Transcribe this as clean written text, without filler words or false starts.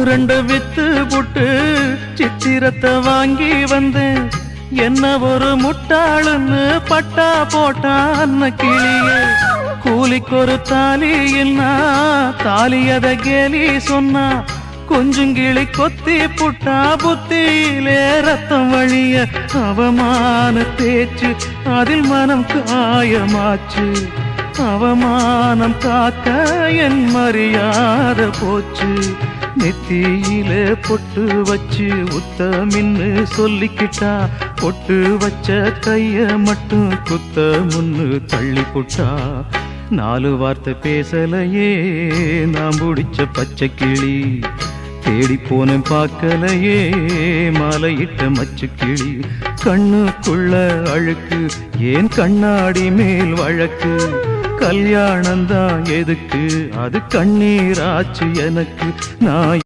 ரெண்டு வித்து புட்டு சித்திரத்தை வாங்கி வந்தேன். என்ன ஒரு முட்டாளுன்னு பட்டா போட்டா அன்ன கிளிய. கூலிக்கு ஒரு தாலி என்ன தாலியத கேலி சொன்னா. கொஞ்சம் கிளி கொத்தி புட்டா புத்தியிலே ரத்தம் வழிய. அவமான பேச்சு அதில் மனம் காயமாச்சு. அவமானம் காக்க என் மரியாதை போச்சு. நெத்தியில பொட்டு வச்சு உத்தமின்னு சொல்லிக்கிட்டா. பொட்டு வச்ச கைய மட்டும் குத்த முன்னு தள்ளி புட்டா. 4 வார்த்தை பேசலையே நாம் பிடிச்ச பச்சை கிளி. தேடி போன பார்க்கலையே மாலையிட்ட மச்சு கிளி. கண்ணுக்குள்ள அழுக்கு ஏன் கண்ணாடி மேல் வழக்கு. கல்யாணந்தான் எதுக்கு அது கண்ணீராச்சு எனக்கு. நான்